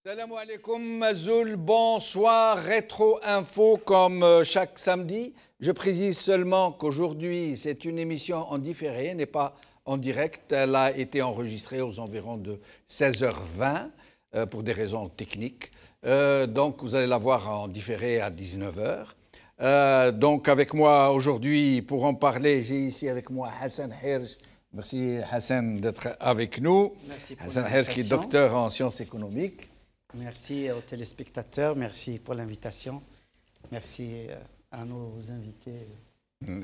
Salam alaikum, Mazoul, bonsoir, Rétro Info comme chaque samedi. Je précise seulement qu'aujourd'hui, c'est une émission en différé, n'est pas en direct. Elle a été enregistrée aux environs de 16h20 pour des raisons techniques. Donc, vous allez la voir en différé à 19h. Donc, avec moi aujourd'hui, pour en parler, j'ai ici avec moi Hassan Hirsch. Merci Hassan d'être avec nous. Merci pour Hassan Hirsch qui est docteur en sciences économiques. Merci aux téléspectateurs, merci pour l'invitation. Merci à nos invités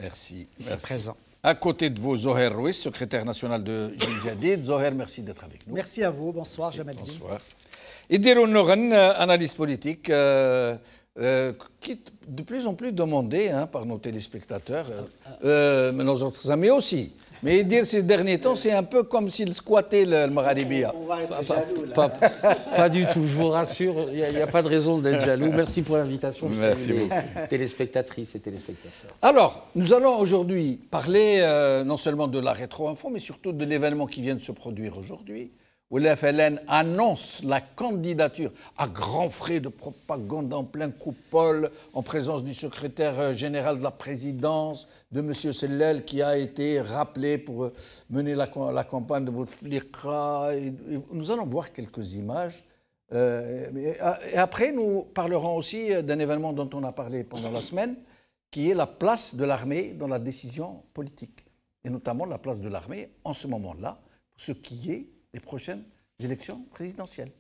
ici présents. À côté de vous, Zoher Rouis, secrétaire national de Jil Jadid. Zoher, merci d'être avec nous. Merci à vous. Bonsoir, Jamal. Bonsoir. Et Diroun Noren, analyste politique, qui est de plus en plus demandé par nos téléspectateurs, mais nos autres amis aussi. Mais dire ces derniers temps, c'est un peu comme s'il squattait le Maghribia. On va être jaloux, là. Pas du tout, je vous rassure, il n'y a pas de raison d'être jaloux. Merci pour l'invitation. Merci beaucoup. Téléspectatrices et téléspectateurs. Alors, nous allons aujourd'hui parler non seulement de la rétro-info, mais surtout de l'événement qui vient de se produire aujourd'hui, où l'FLN annonce la candidature à grands frais de propagande en plein coupole, en présence du secrétaire général de la présidence, de M. Sellel, qui a été rappelé pour mener la campagne de Bouteflika. Nous allons voir quelques images. Et après, nous parlerons aussi d'un événement dont on a parlé pendant la semaine, qui est la place de l'armée dans la décision politique. Et notamment la place de l'armée en ce moment-là, pour ce qui est les prochaines élections présidentielles.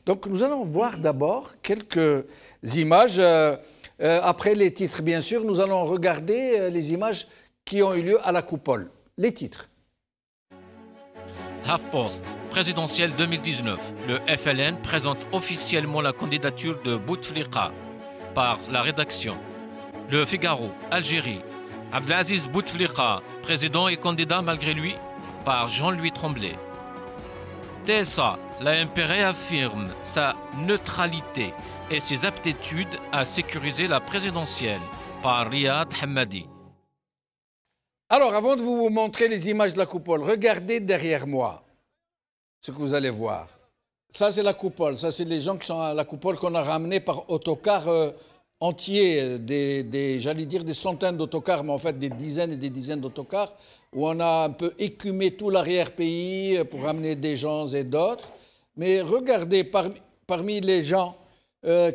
Donc nous allons voir d'abord quelques images. Après les titres, bien sûr, nous allons regarder les images qui ont eu lieu à la coupole. Les titres. HuffPost, présidentielle 2019. Le FLN présente officiellement la candidature de Bouteflika par la rédaction. Le Figaro, Algérie. Abdelaziz Bouteflika, président et candidat malgré lui par Jean-Louis Tremblay. TSA, l'AMP réaffirme sa neutralité et ses aptitudes à sécuriser la présidentielle par Riyad Hammadi. Alors, avant de vous montrer les images de la coupole, regardez derrière moi ce que vous allez voir. Ça, c'est la coupole. Ça, c'est les gens qui sont à la coupole qu'on a ramenés par autocar entier, j'allais dire des centaines d'autocars, mais en fait des dizaines et des dizaines d'autocars, où on a un peu écumé tout l'arrière-pays pour ramener des gens et d'autres. Mais regardez, parmi les gens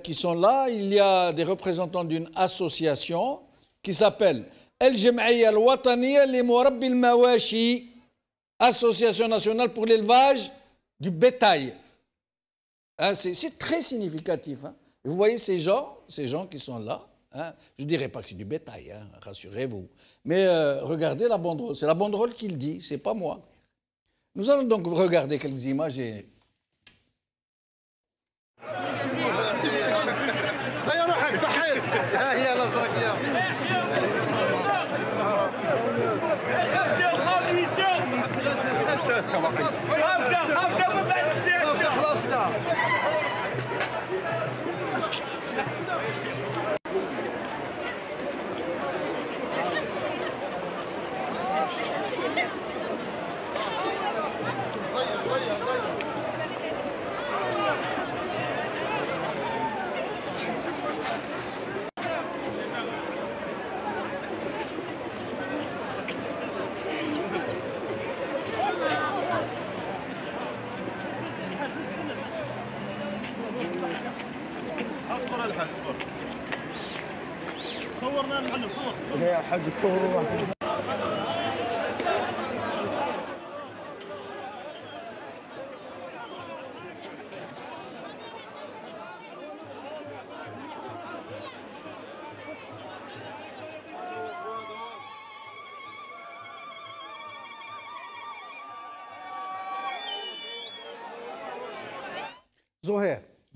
qui sont là, il y a des représentants d'une association qui s'appelle El Jem'iyya al-Wataniya li Mourabbi al-Mawashi, Association nationale pour l'élevage du bétail. C'est très significatif. Vous voyez ces gens qui sont là, je ne dirais pas que c'est du bétail, rassurez-vous. Mais regardez la banderole, c'est la banderole qui le dit, c'est pas moi. Nous allons donc regarder quelques images et...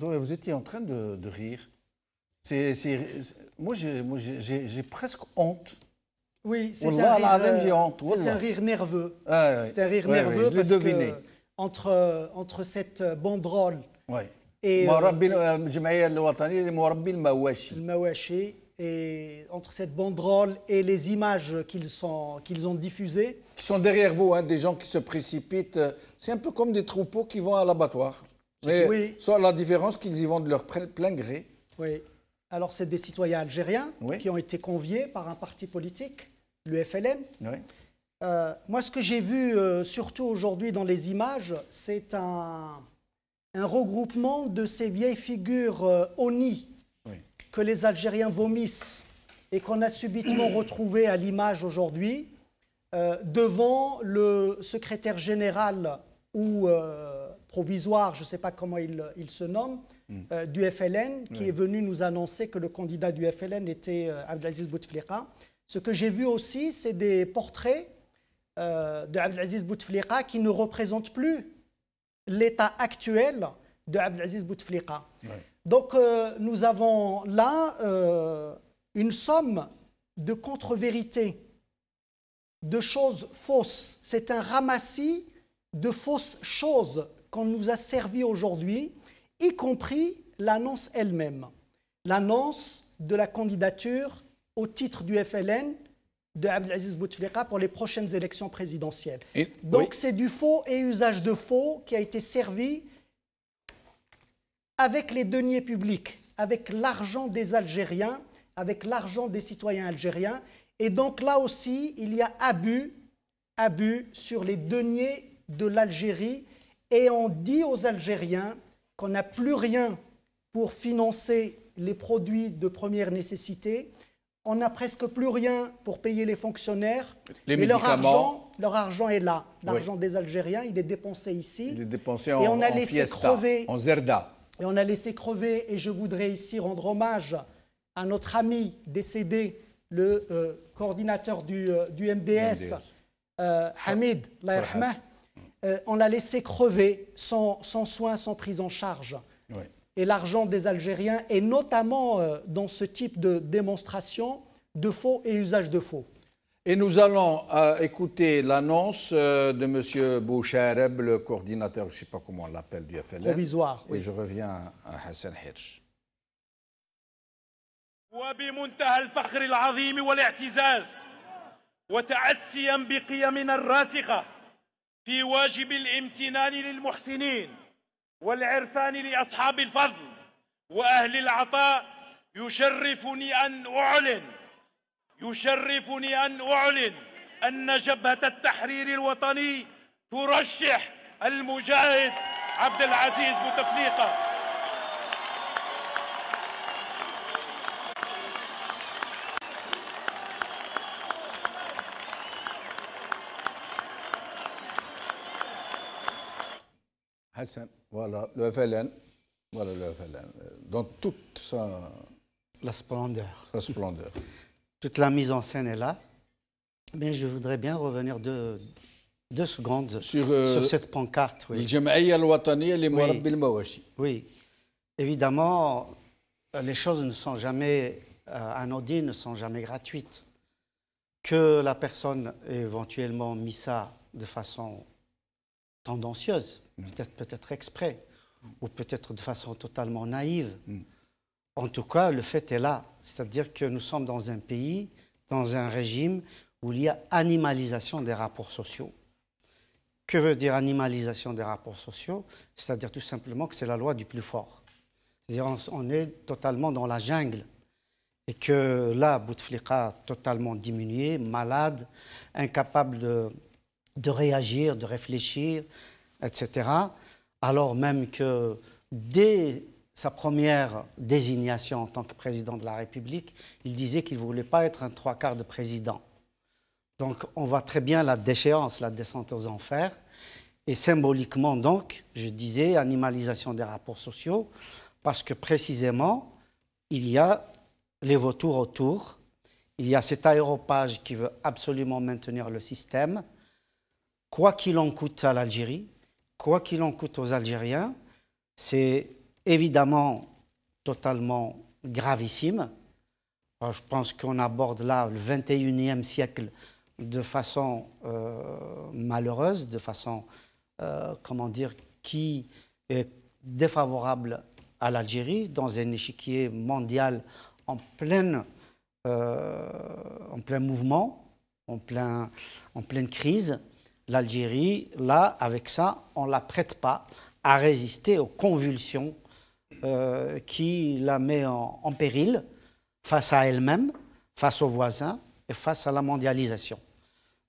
Zoher, vous étiez en train de rire. Moi, j'ai presque honte. Oui, c'est un rire nerveux. C'est un rire nerveux parce deviné. Que entre cette banderole et Mawashi, et entre cette banderole et les images qu'ils ont diffusées. Qui sont derrière vous, des gens qui se précipitent. C'est un peu comme des troupeaux qui vont à l'abattoir. Mais Oui. soit la différence qu'ils y vont de leur plein gré. Oui. Alors, c'est des citoyens algériens Oui. qui ont été conviés par un parti politique, le FLN. Oui. Moi, ce que j'ai vu, surtout aujourd'hui dans les images, c'est un regroupement de ces vieilles figures honnies que les Algériens vomissent et qu'on a subitement retrouvées à l'image aujourd'hui devant le secrétaire général ou provisoire, je ne sais pas comment il se nomme, du FLN, qui est venu nous annoncer que le candidat du FLN était Abdelaziz Bouteflika. Ce que j'ai vu aussi, c'est des portraits de Abdelaziz Bouteflika qui ne représentent plus l'état actuel de Abdelaziz Bouteflika. Donc nous avons là une somme de contre-vérités, de choses fausses. C'est un ramassis de fausses choses qu'on nous a servi aujourd'hui, y compris l'annonce elle-même. L'annonce de la candidature au titre du FLN de Abdelaziz Bouteflika pour les prochaines élections présidentielles. Donc c'est du faux et usage de faux qui a été servi avec les deniers publics, avec l'argent des Algériens, avec l'argent des citoyens algériens. Et donc là aussi, il y a abus sur les deniers de l'Algérie. Et on dit aux Algériens qu'on n'a plus rien pour financer les produits de première nécessité. On n'a presque plus rien pour payer les fonctionnaires. Mais leur argent est là. L'argent des Algériens, il est dépensé ici. Il est dépensé et on a laissé crever, en zerda. Et on a laissé crever, et je voudrais ici rendre hommage à notre ami décédé, le coordinateur du MDS, Hamid, Allah yarhamah. On l'a laissé crever sans soin, sans prise en charge. Oui. Et l'argent des Algériens, et notamment dans ce type de démonstration de faux et usage de faux. Et nous allons écouter l'annonce de M. Bouchareb, le coordinateur, je ne sais pas comment on l'appelle, du FLN. Provisoire, oui. Et je reviens à Hassan Hirsch. وبمنتهى الفخر العظيم والاعتزاز وتأسيا بقيمنا الراسخة في واجب الامتنان للمحسنين والعرفان لأصحاب الفضل وأهل العطاء يشرفني أن أعلن أن جبهة التحرير الوطني ترشح المجاهد عبد العزيز بوتفليقة. Hassan, voilà le FLN, dans toute la splendeur. Sa splendeur. Toute la mise en scène est là. Mais je voudrais bien revenir 2 secondes sur cette pancarte. Oui. Oui. Évidemment, les choses ne sont jamais anodines, ne sont jamais gratuites. Que la personne ait éventuellement mis ça de façon tendancieuse, peut-être exprès, ou peut-être de façon totalement naïve. En tout cas, le fait est là. C'est-à-dire que nous sommes dans un pays, dans un régime où il y a animalisation des rapports sociaux. Que veut dire animalisation des rapports sociaux? C'est-à-dire tout simplement que c'est la loi du plus fort. C'est-à-dire on est totalement dans la jungle. Et que là, Bouteflika totalement diminué, malade, incapable de réagir, de réfléchir, etc. Alors même que dès sa première désignation en tant que président de la République, il disait qu'il ne voulait pas être un 3/4 de président. Donc on voit très bien la déchéance, la descente aux enfers. Et symboliquement donc, je disais, animalisation des rapports sociaux, parce que précisément, il y a les vautours autour, il y a cet aéropage qui veut absolument maintenir le système, quoi qu'il en coûte à l'Algérie, quoi qu'il en coûte aux Algériens, c'est évidemment totalement gravissime. Alors, je pense qu'on aborde là le 21e siècle de façon malheureuse, de façon, qui est défavorable à l'Algérie, dans un échiquier mondial en plein mouvement, en pleine crise. L'Algérie, là, avec ça, on ne la prête pas à résister aux convulsions qui la met en péril face à elle-même, face aux voisins et face à la mondialisation.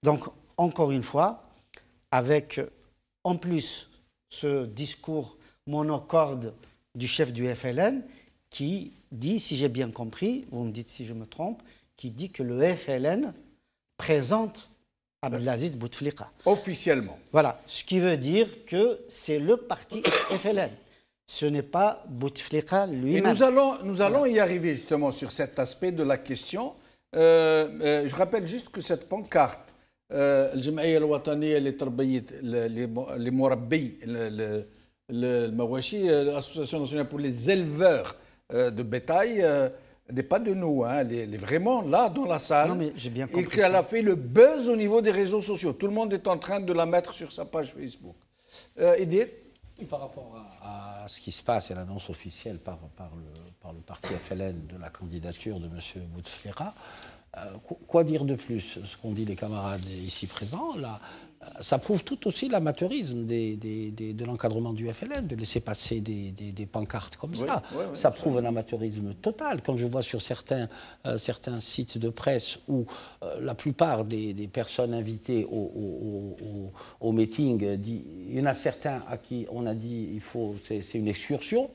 Donc, encore une fois, avec en plus ce discours monocorde du chef du FLN qui dit, si j'ai bien compris, vous me dites si je me trompe, qui dit que le FLN présente Abdelaziz Bouteflika. Officiellement. Voilà, ce qui veut dire que c'est le parti FLN. Ce n'est pas Bouteflika lui-même. Et nous allons y arriver justement sur cet aspect de la question. Je rappelle juste que cette pancarte, الجمعية الوطنية اللي تربيت les مربي المواشي, l'Association nationale pour les éleveurs de bétail, n'est pas de nous, hein, elle est vraiment là dans la salle. Non, mais j'ai bien compris et qu'elle a fait le buzz au niveau des réseaux sociaux. Tout le monde est en train de la mettre sur sa page Facebook. Edir? Par rapport à ce qui se passe et l'annonce officielle par le parti FLN de la candidature de M. Bouteflika, quoi dire de plus? Ce qu'ont dit les camarades ici présents, là, ça prouve tout aussi l'amateurisme de l'encadrement du FLN, de laisser passer des pancartes comme ça. Oui, ça prouve un amateurisme total. Quand je vois sur certains sites de presse où la plupart des personnes invitées au meeting, il y en a certains à qui on a dit c'est une excursion.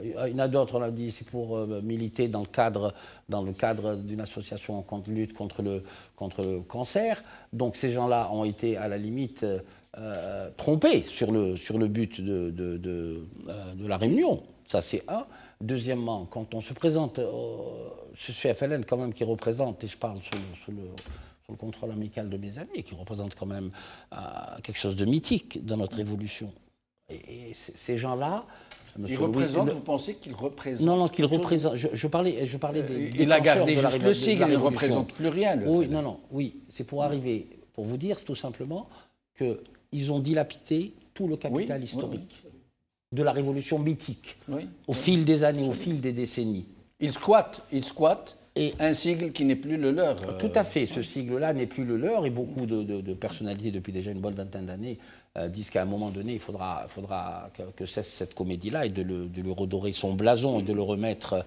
Il y en a d'autres, on a dit, c'est pour militer dans le cadre d'une association contre lutte contre le cancer. Donc ces gens-là ont été à la limite trompés sur le but de la réunion. Ça, c'est un. Deuxièmement, quand on se présente, ce FLN quand même qui représente, et je parle sous le contrôle amical de mes amis, qui représente quand même quelque chose de mythique dans notre évolution. Et ces gens-là... Ils représentent, vous pensez qu'ils représentent? Non, qu'ils représentent. Je parlais des il a gardé juste le sigle, il ne représente plus rien. Oui, c'est pour arriver, pour vous dire tout simplement qu'ils ont dilapidé tout le capital historique de la révolution mythique au fil des années, au fil des décennies. Ils squattent un sigle qui n'est plus le leur. Tout à fait, ce sigle-là n'est plus le leur et beaucoup de personnalités depuis déjà une bonne vingtaine d'années disent qu'à un moment donné, il faudra que cesse cette comédie-là et de lui redorer son blason et de le remettre...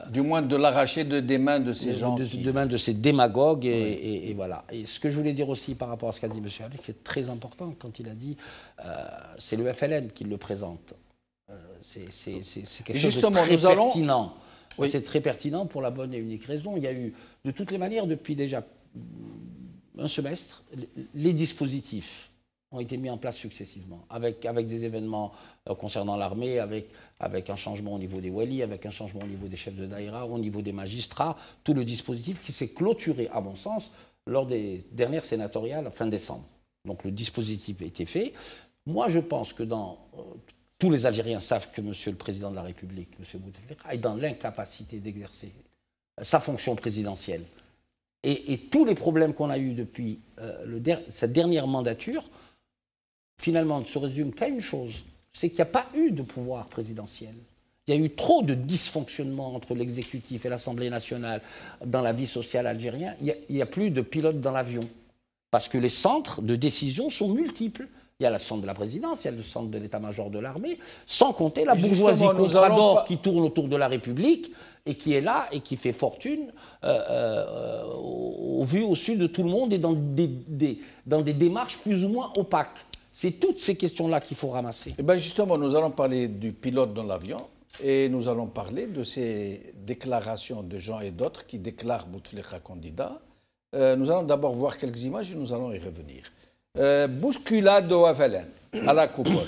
du moins de l'arracher des mains de ces gens. Des mains de ces démagogues et voilà. Et ce que je voulais dire aussi par rapport à ce qu'a dit M. Ali, qui est très important quand il a dit c'est le FLN qui le présente. C'est quelque chose de très pertinent. Oui. C'est très pertinent pour la bonne et unique raison. Il y a eu, de toutes les manières, depuis déjà un semestre, les dispositifs ont été mis en place successivement, avec des événements concernant l'armée, avec un changement au niveau des walis, avec un changement au niveau des chefs de daïra, au niveau des magistrats, tout le dispositif qui s'est clôturé, à mon sens, lors des dernières sénatoriales fin décembre. Donc le dispositif a été fait. Moi, je pense que tous les Algériens savent que M. le Président de la République, M. Bouteflika, est dans l'incapacité d'exercer sa fonction présidentielle. Et tous les problèmes qu'on a eus depuis cette dernière mandature, finalement, ne se résument qu'à une chose, c'est qu'il n'y a pas eu de pouvoir présidentiel. Il y a eu trop de dysfonctionnements entre l'exécutif et l'Assemblée nationale dans la vie sociale algérienne. Il n'y a plus de pilote dans l'avion, parce que les centres de décision sont multiples. Il y a le centre de la présidence, il y a le centre de l'état-major de l'armée, sans compter la bourgeoisie contrador qui tourne autour de la République et qui est là et qui fait fortune au vu au su de tout le monde et dans des démarches plus ou moins opaques. C'est toutes ces questions-là qu'il faut ramasser. Et bien justement, nous allons parler du pilote dans l'avion et nous allons parler de ces déclarations de gens et d'autres qui déclarent Bouteflika candidat. Nous allons d'abord voir quelques images et nous allons y revenir. Bousculade au FLN, à la coupole.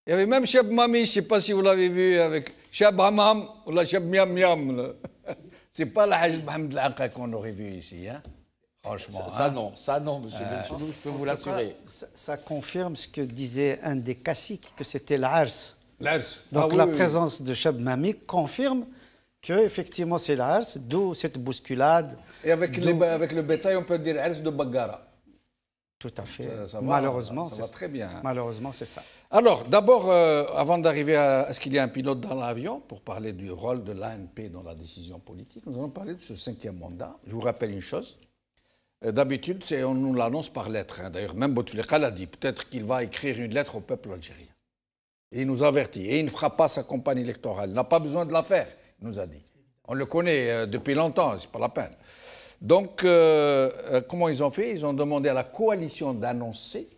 Il y avait même Cheb Mami, je ne sais pas si vous l'avez vu, avec Cheb Hamam ou la Cheb Miam Miam. C'est pas la Hajj Mohamed L'Aqa qu'on aurait vu ici, hein. Franchement. Ça non, monsieur Bencheloul, je peux vous l'assurer. Ça confirme ce que disait un des caciques, que c'était l'Ars. L'Ars. Donc la présence de Cheb Mami confirme qu'effectivement c'est l'Ars, d'où cette bousculade. Et avec le bétail, on peut dire Ars de Bagara. Tout à fait. Ça va, malheureusement, ça va très bien. Malheureusement, c'est ça. Alors, d'abord, avant d'arriver à est-ce qu'il y a un pilote dans l'avion, pour parler du rôle de l'ANP dans la décision politique, nous allons parler de ce 5e mandat. Je vous rappelle une chose. D'habitude, on nous l'annonce par lettre. Hein. D'ailleurs, même Bouteflika l'a dit. Peut-être qu'il va écrire une lettre au peuple algérien. Et il nous avertit. Et il ne fera pas sa campagne électorale. Il n'a pas besoin de la faire, il nous a dit. On le connaît depuis longtemps, c'est pas la peine. Donc, comment ils ont fait? Ils ont demandé à la coalition d'annoncer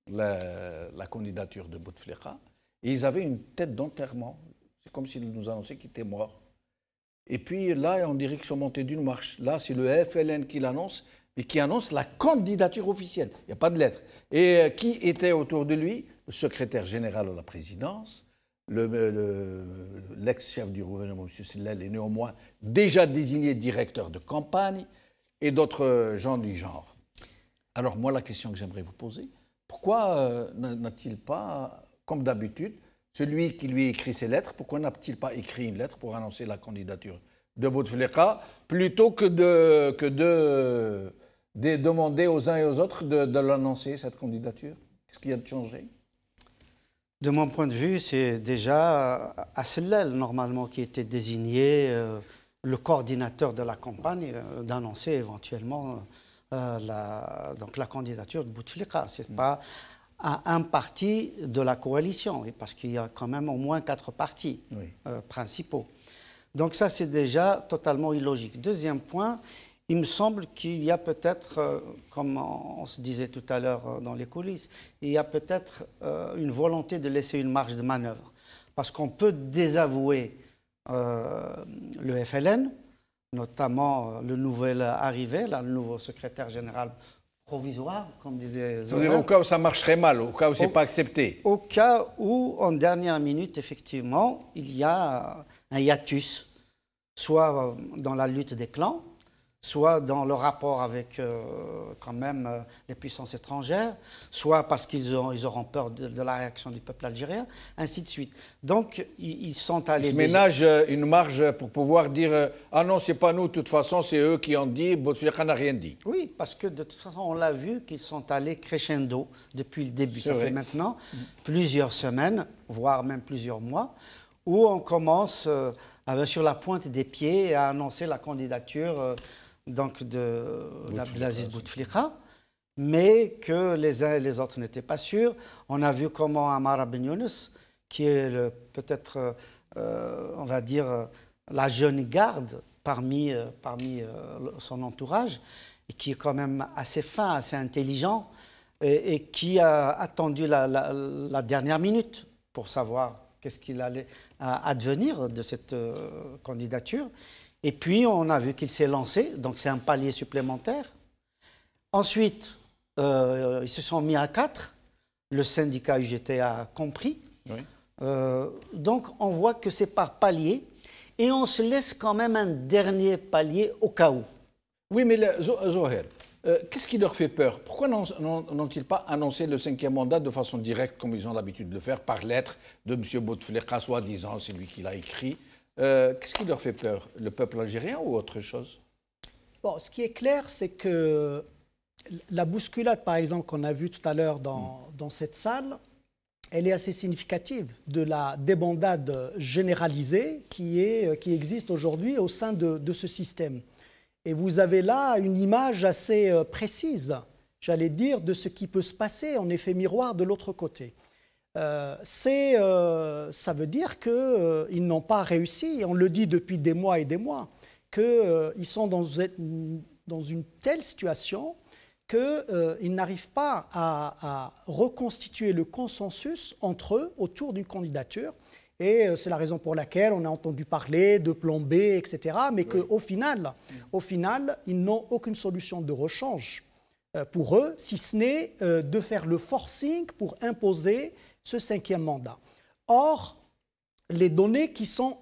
la candidature de Bouteflika. Et ils avaient une tête d'enterrement. C'est comme s'ils nous annonçaient qu'il était mort. Et puis là, on dirait qu'ils sont montés d'une marche. Là, c'est le FLN qui l'annonce, et qui annonce la candidature officielle. Il n'y a pas de lettre. Et qui était autour de lui? Le secrétaire général de la présidence, l'ex-chef du gouvernement, M. Sellel, est néanmoins déjà désigné directeur de campagne, et d'autres gens du genre. Alors moi, la question que j'aimerais vous poser, pourquoi n'a-t-il pas, comme d'habitude, celui qui lui écrit ses lettres, pourquoi n'a-t-il pas écrit une lettre pour annoncer la candidature de Bouteflika, plutôt que de demander aux uns et aux autres de l'annoncer, cette candidature? Qu'est-ce qu'il y a de changé? De mon point de vue, c'est déjà Assellel, normalement, qui était désigné le coordinateur de la campagne, d'annoncer éventuellement donc la candidature de Bouteflika. Ce n'est pas un parti de la coalition, parce qu'il y a quand même au moins 4 partis principaux. Donc ça, c'est déjà totalement illogique. Deuxième point, il me semble qu'il y a peut-être, comme on se disait tout à l'heure dans les coulisses, il y a peut-être une volonté de laisser une marge de manœuvre. Parce qu'on peut désavouer le FLN, notamment le nouvel arrivé, le nouveau secrétaire général provisoire, comme disait Zohar. C'est-à-dire au cas où ça marcherait mal, au cas où ce n'est pas accepté. Au cas où, en dernière minute, effectivement, il y a un hiatus, soit dans la lutte des clans, soit dans le rapport avec quand même les puissances étrangères, soit parce qu'ils auront peur de la réaction du peuple algérien, ainsi de suite. Donc, ils sont allés... Ils se ménagent une marge pour pouvoir dire « Ah non, c'est pas nous, de toute façon, c'est eux qui ont dit, Bouteflika n'a rien dit ». Oui, parce que de toute façon, on l'a vu qu'ils sont allés crescendo depuis le début. Ça fait maintenant plusieurs semaines, voire même plusieurs mois, où on commence sur la pointe des pieds à annoncer la candidature donc d'Abdelaziz Bouteflika, mais que les uns et les autres n'étaient pas sûrs. On a vu comment Amara Ben Younes, qui est peut-être, on va dire, la jeune garde parmi son entourage, et qui est quand même assez fin, assez intelligent, et qui a attendu la dernière minute pour savoir qu'est-ce qu'il allait advenir de cette candidature. Et puis, on a vu qu'il s'est lancé, donc c'est un palier supplémentaire. Ensuite, ils se sont mis à 4. Le syndicat UGT a compris. Oui. Donc, on voit que c'est par palier. Et on se laisse quand même un dernier palier au cas où. Oui, mais Zoher, qu'est-ce qui leur fait peur? Pourquoi n'ont-ils pas annoncé le 5e mandat de façon directe, comme ils ont l'habitude de le faire, par lettre de M. Bouteflika, soi-disant, c'est lui qui l'a écrit? Qu'est-ce qui leur fait peur? Le peuple algérien ou autre chose? Bon, ce qui est clair, c'est que la bousculade, par exemple, qu'on a vue tout à l'heure dans cette salle, elle est assez significative de la débandade généralisée qui existe aujourd'hui au sein de ce système. Et vous avez là une image assez précise, j'allais dire, de ce qui peut se passer en effet miroir de l'autre côté. Ça veut dire qu'ils n'ont pas réussi, on le dit depuis des mois et des mois, qu'ils sont dans une telle situation qu'ils n'arrivent pas à reconstituer le consensus entre eux autour d'une candidature. Et c'est la raison pour laquelle on a entendu parler de plan B, etc. Mais qu'au final, ils n'ont aucune solution de rechange pour eux, si ce n'est de faire le forcing pour imposer ce 5e mandat. Or, les données qui sont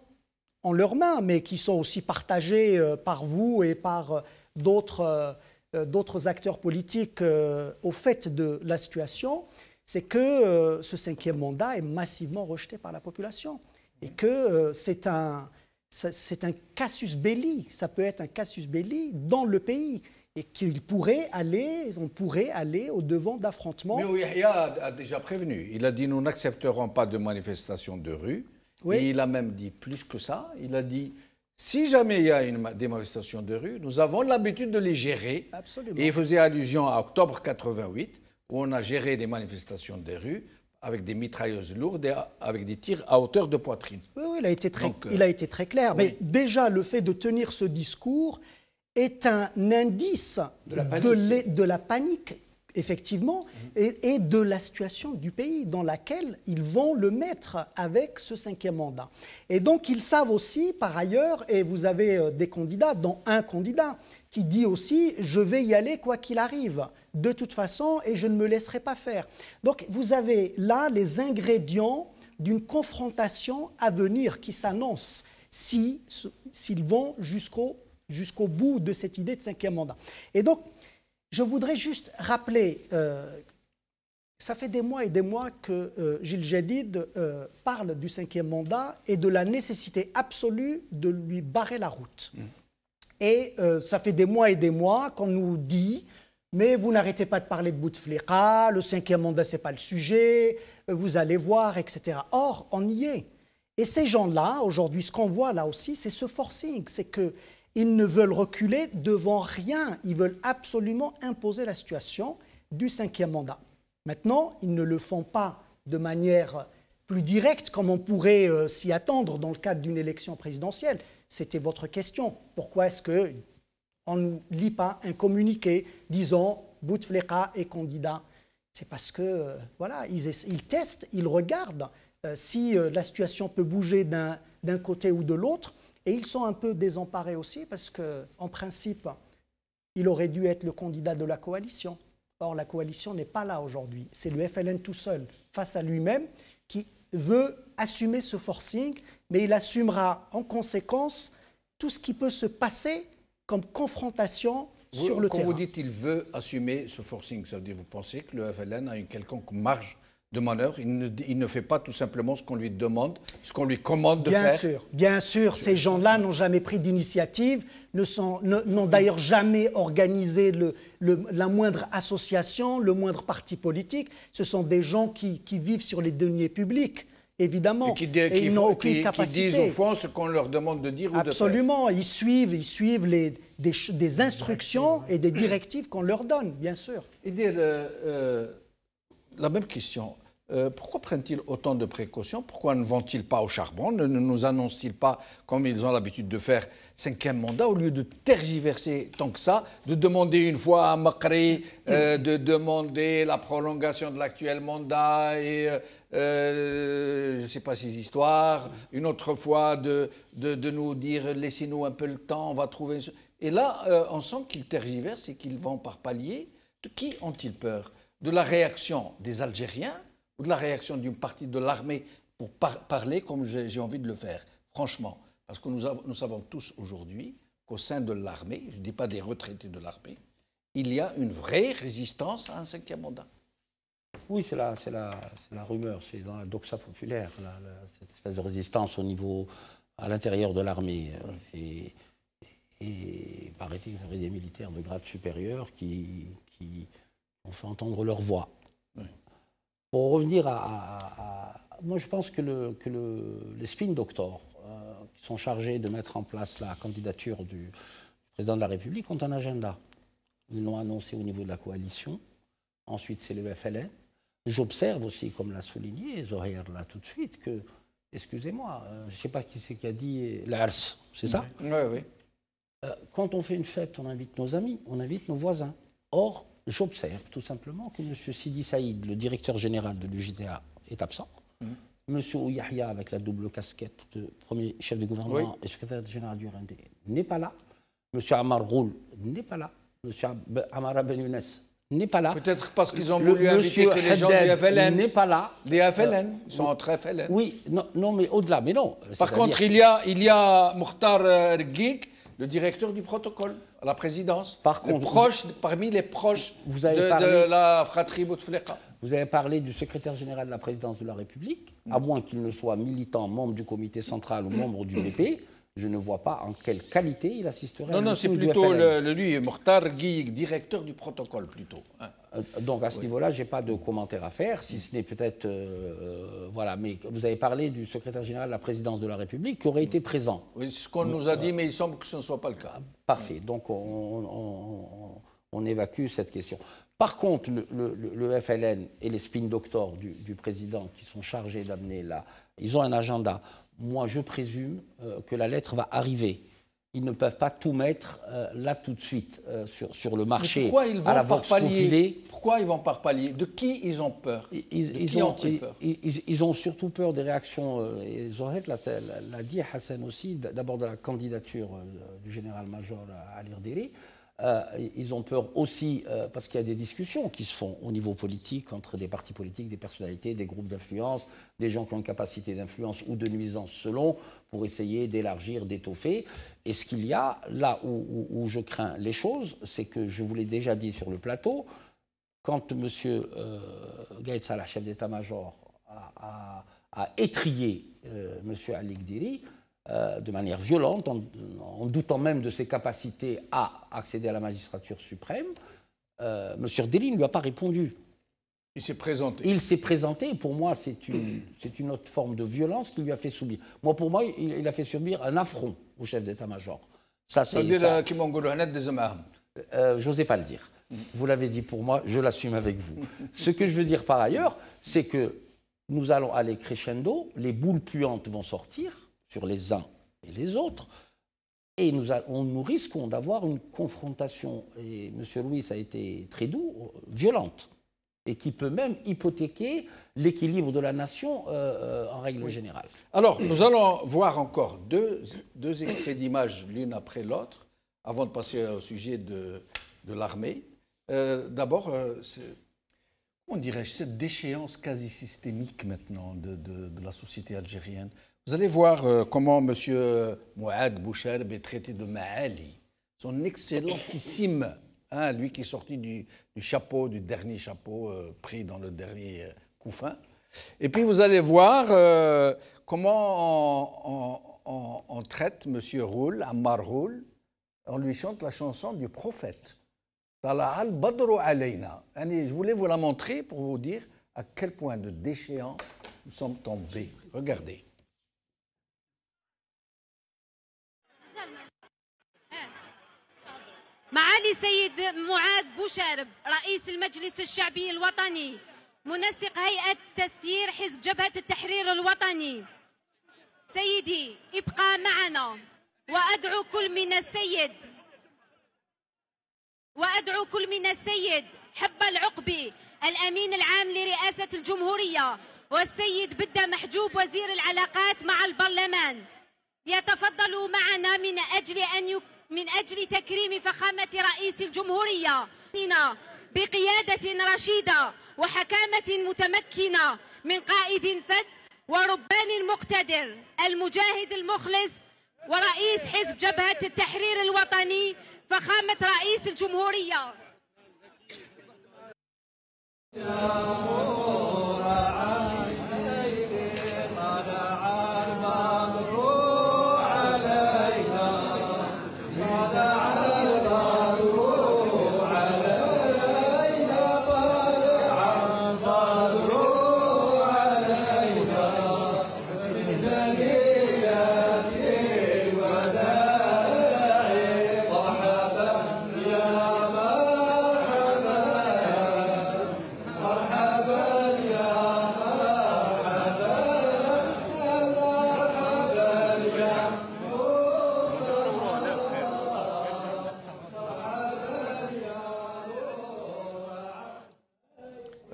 en leurs mains, mais qui sont aussi partagées par vous et par d'autres acteurs politiques au fait de la situation, c'est que ce 5e mandat est massivement rejeté par la population et que c'est un casus belli, ça peut être un casus belli dans le pays et on pourrait aller au-devant d'affrontements. Mais Yahya a déjà prévenu, il a dit nous n'accepterons pas de manifestations de rue, oui. Et il a même dit plus que ça, il a dit si jamais il y a des manifestations de rue, nous avons l'habitude de les gérer. Absolument. Et il faisait allusion à octobre 88, où on a géré des manifestations de rue avec des mitrailleuses lourdes et avec des tirs à hauteur de poitrine. Oui, il a été très clair. Oui. Mais déjà, le fait de tenir ce discours est un indice de la panique, effectivement, et de la situation du pays dans laquelle ils vont le mettre avec ce 5e mandat. Et donc, ils savent aussi, par ailleurs, et vous avez des candidats, dont un candidat, qui dit aussi « je vais y aller quoi qu'il arrive, de toute façon, et je ne me laisserai pas faire ». Donc, vous avez là les ingrédients d'une confrontation à venir qui s'annonce s'ils vont jusqu'au bout de cette idée de 5e mandat. Et donc, je voudrais juste rappeler, ça fait des mois et des mois que Gilles Jadid parle du 5e mandat et de la nécessité absolue de lui barrer la route. Et ça fait des mois et des mois qu'on nous dit « mais vous n'arrêtez pas de parler de Bouteflika, le 5e mandat, ce n'est pas le sujet, vous allez voir, etc. » Or, on y est. Et ces gens-là, aujourd'hui, ce qu'on voit là aussi, c'est ce forcing, c'est qu'ils ne veulent reculer devant rien, ils veulent absolument imposer la situation du 5e mandat. Maintenant, ils ne le font pas de manière plus directe comme on pourrait s'y attendre dans le cadre d'une élection présidentielle. C'était votre question. Pourquoi est-ce qu'on ne lit pas un communiqué disant Bouteflika est candidat? C'est parce que, voilà, ils testent, ils regardent si la situation peut bouger d'un côté ou de l'autre. Et ils sont un peu désemparés aussi parce qu'en principe, il aurait dû être le candidat de la coalition. Or, la coalition n'est pas là aujourd'hui. C'est le FLN tout seul, face à lui-même, qui veut assumer ce forcing, mais il assumera en conséquence tout ce qui peut se passer comme confrontation sur le terrain. Quand vous dites qu'il veut assumer ce forcing, ça veut dire que vous pensez que le FLN a une quelconque marge de manœuvre, il ne fait pas tout simplement ce qu'on lui demande, ce qu'on lui commande de faire. Bien sûr, ces gens-là n'ont jamais pris d'initiative, n'ont d'ailleurs jamais organisé la moindre association, le moindre parti politique. Ce sont des gens qui vivent sur les deniers publics, évidemment, et ils n'ont aucune capacité. Qui disent au fond ce qu'on leur demande de dire ou de faire. Absolument, ils suivent des instructions et des directives qu'on leur donne, bien sûr. Et dire la même question. Pourquoi prennent-ils autant de précautions? Pourquoi ne vont-ils pas au charbon? Ne nous annoncent-ils pas, comme ils ont l'habitude de faire, 5e mandat, au lieu de tergiverser tant que ça, de demander une fois à Makri, de demander la prolongation de l'actuel mandat et je ne sais pas ces histoires, une autre fois de nous dire laissez-nous un peu le temps, on va trouver... Et là, on sent qu'ils tergiversent et qu'ils vont par paliers. De qui ont-ils peur? De la réaction des Algériens ou de la réaction d'une partie de l'armée pour parler comme j'ai envie de le faire, franchement. Parce que nous savons tous aujourd'hui qu'au sein de l'armée, je ne dis pas des retraités de l'armée, il y a une vraie résistance à un 5e mandat. Oui, c'est la rumeur, c'est dans la doxa populaire, cette espèce de résistance à l'intérieur de l'armée. Oui. Et paraît-il qu'il y aurait des militaires de grade supérieur qui ont fait entendre leur voix. Oui. Pour revenir moi, je pense que les spin doctors qui sont chargés de mettre en place la candidature du président de la République ont un agenda. Ils l'ont annoncé au niveau de la coalition. Ensuite, c'est le FLN. J'observe aussi, comme l'a souligné Zohair là tout de suite, que, excusez-moi, je ne sais pas qui c'est qui a dit l'ARS, c'est ça? Oui. Quand on fait une fête, on invite nos amis, on invite nos voisins. Or, j'observe tout simplement que M. Sidi Saïd, le directeur général de l'UJDA, est absent. M. Ouyahia, avec la double casquette de premier chef de gouvernement et secrétaire général du RND, n'est pas là. M. Amar Roul n'est pas là. M. Amara Ben Younes n'est pas là. Peut-être parce qu'ils ont voulu inviter que les gens du FLN. N'est pas là. Les FLN, ils sont entre FLN. Oui, non, mais au-delà, mais non. Par contre, il y a Mokhtar Rgik, le directeur du protocole à la présidence. Par contre, parmi les proches de la fratrie Bouteflika. Vous avez parlé du secrétaire général de la présidence de la République, à moins qu'il ne soit militant, membre du comité central ou membre du BP. Je ne vois pas en quelle qualité il assisterait à Non, c'est plutôt lui, Mokhtar Rgik, directeur du protocole, plutôt. Donc à ce niveau-là, je n'ai pas de commentaire à faire, si ce n'est peut-être... voilà, mais vous avez parlé du secrétaire général de la présidence de la République qui aurait été présent. Oui, c'est ce qu'on nous a dit, mais il semble que ce ne soit pas le cas. Parfait, donc on évacue cette question. Par contre, le FLN et les spin doctors du président qui sont chargés d'amener là, ils ont un agenda. Moi, je présume que la lettre va arriver. Ils ne peuvent pas tout mettre là tout de suite sur le marché. Pourquoi ils vont à la par vox palier? populi. Pourquoi ils vont par palier? De qui ils ont peur? Ils ont surtout peur des réactions. Et Zohed l'a dit, Hassan aussi, d'abord de la candidature du général-major Ali Rderi. Ils ont peur aussi, parce qu'il y a des discussions qui se font au niveau politique entre des partis politiques, des personnalités, des groupes d'influence, des gens qui ont une capacité d'influence ou de nuisance selon, pour essayer d'élargir, d'étoffer. Et ce qu'il y a, là où je crains les choses, c'est que je vous l'ai déjà dit sur le plateau, quand M. Gaïd Salah, chef d'état-major, a étrillé M. Ali Rderi, de manière violente, en doutant même de ses capacités à accéder à la magistrature suprême, M. Rderi ne lui a pas répondu. Il s'est présenté. Il s'est présenté, et pour moi, c'est une autre forme de violence qu'il lui a fait subir. Pour moi, il a fait subir un affront au chef d'état-major. Ça, c'est ça. J'osais pas le dire. Vous l'avez dit pour moi, je l'assume avec vous. Ce que je veux dire par ailleurs, c'est que nous allons aller crescendo, les boules puantes vont sortir, sur les uns et les autres, et nous risquons d'avoir une confrontation, et M. Louis a été très doux, violente, et qui peut même hypothéquer l'équilibre de la nation en règle générale. Alors, nous allons voir encore deux extraits d'images l'une après l'autre, avant de passer au sujet de l'armée. D'abord, on dirait cette déchéance quasi systémique maintenant de la société algérienne. Vous allez voir comment M. Mouad Bouchareb est traité de Maali, son excellentissime, lui qui est sorti du chapeau, du dernier chapeau pris dans le dernier couffin. Et puis vous allez voir comment on traite M. Roul, Ammar Roul, on lui chante la chanson du prophète. Je voulais vous la montrer pour vous dire à quel point de déchéance nous sommes tombés. Regardez. معالي سيد معاذ بوشارب رئيس المجلس الشعبي الوطني منسق هيئة تسيير حزب جبهة التحرير الوطني سيدي ابقى معنا وأدعو كل من السيد حب العقبي الأمين العام لرئاسة الجمهورية والسيد بدة محجوب وزير العلاقات مع البرلمان يتفضلوا معنا من أجل تكريم فخامة رئيس الجمهورية بقيادة رشيدة وحكامة متمكنة من قائد فذ وربان مقتدر المجاهد المخلص ورئيس حزب جبهة التحرير الوطني فخامة رئيس الجمهورية.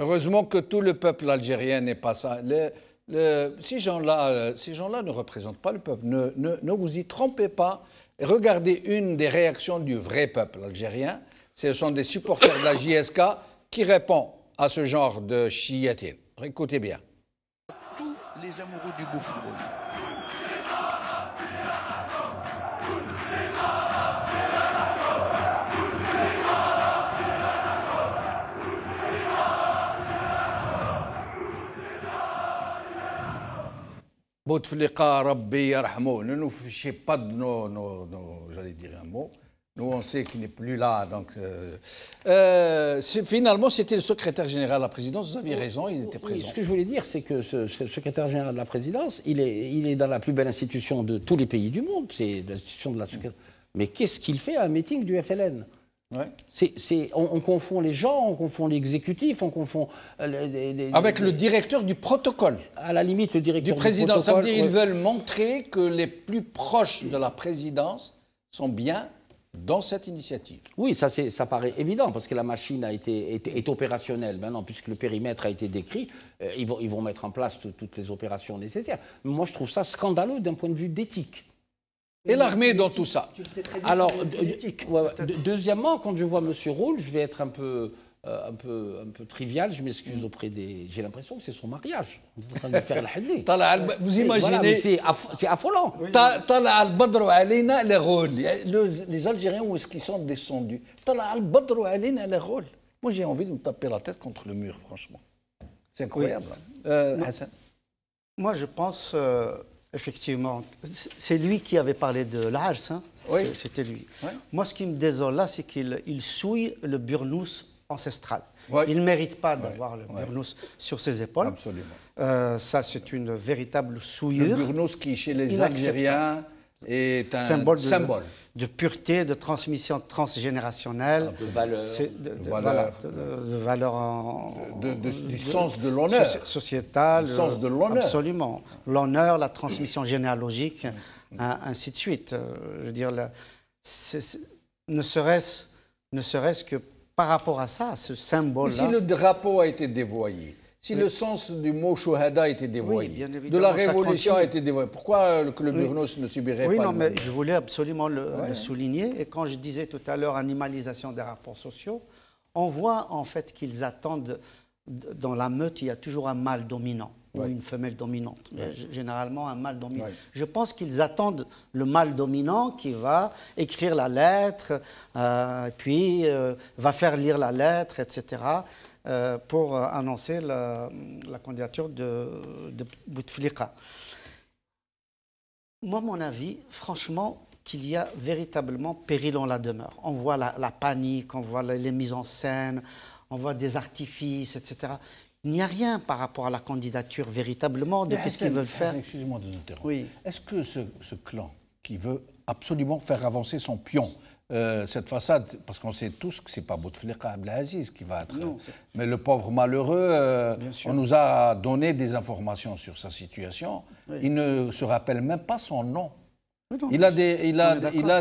Heureusement que tout le peuple algérien n'est pas ça. Ces gens-là ne représentent pas le peuple. Ne vous y trompez pas. Et regardez une des réactions du vrai peuple algérien. Ce sont des supporters de la JSK qui répond à ce genre de chiatine. Écoutez bien. Tous les amoureux du beau football. Bouteflika, Rabbi yarhamou. Ne nous fichez pas de j'allais dire un mot. Nous, on sait qu'il n'est plus là. Donc, finalement, c'était le secrétaire général de la présidence. Vous aviez raison, il était présent. Ce que je voulais dire, c'est que ce secrétaire général de la présidence, il est dans la plus belle institution de tous les pays du monde. C'est l'institution de la secrétaire. Mais qu'est-ce qu'il fait à un meeting du FLN? Ouais. On confond les gens, on confond l'exécutif, on confond... avec le directeur du protocole. À la limite, le directeur du président. Du protocole, ça veut dire qu'ils veulent montrer que les plus proches de la présidence sont bien dans cette initiative. Oui, ça paraît évident, parce que la machine est opérationnelle maintenant, puisque le périmètre a été décrit. Ils vont mettre en place toutes les opérations nécessaires. Mais moi, je trouve ça scandaleux d'un point de vue d'éthique. Et l'armée dans tout ça. Tu le sais très bien. Alors, deuxièmement, quand je vois M. Roule, je vais être un peu trivial, je m'excuse auprès des... J'ai l'impression que c'est son mariage. Vous êtes en train de faire la hadli. Vous imaginez... Voilà, c'est affolant. Les Algériens, où est-ce qu'ils sont descendus? Moi, j'ai envie de me taper la tête contre le mur, franchement. C'est incroyable. Hassan. Moi, je pense... effectivement, c'est lui qui avait parlé de l'Ars, hein. Oui. C'était lui. Ouais. Moi, ce qui me désole là, c'est qu'il souille le burnous ancestral. Ouais. Il ne mérite pas d'avoir le burnous sur ses épaules. Absolument. Ça, c'est une véritable souillure. Le burnous qui, chez les Algériens, est un symbole de pureté, de transmission transgénérationnelle, de valeur, du sens de l'honneur sociétal, du sens de l'honneur. Absolument, l'honneur, la transmission généalogique, ainsi de suite. Je veux dire, ne serait-ce que par rapport à ça, ce symbole-là. Si le drapeau a été dévoyé, si le sens du mot shahada a été dévoyé, de la révolution a été dévoyé, pourquoi que le burnous ne subirait pas? Oui, non, mais je voulais absolument le souligner. Et quand je disais tout à l'heure animalisation des rapports sociaux, on voit en fait qu'ils attendent, dans la meute, il y a toujours un mâle dominant ou une femelle dominante, mais généralement un mâle dominant. Je pense qu'ils attendent le mâle dominant qui va écrire la lettre, puis va faire lire la lettre, etc., pour annoncer la candidature de Bouteflika. Moi, mon avis, franchement, qu'il y a véritablement péril en la demeure. On voit la panique, on voit les mises en scène, on voit des artifices, etc. Il n'y a rien par rapport à la candidature véritablement de ce qu'ils veulent faire. Excusez-moi de vous interrompre. Oui. Est-ce que ce clan qui veut absolument faire avancer son pion, cette façade, parce qu'on sait tous que ce n'est pas Bouteflika Abdelaziz qui va être... Non, mais le pauvre malheureux, on nous a donné des informations sur sa situation. Oui. Il ne se rappelle même pas son nom. Non, il a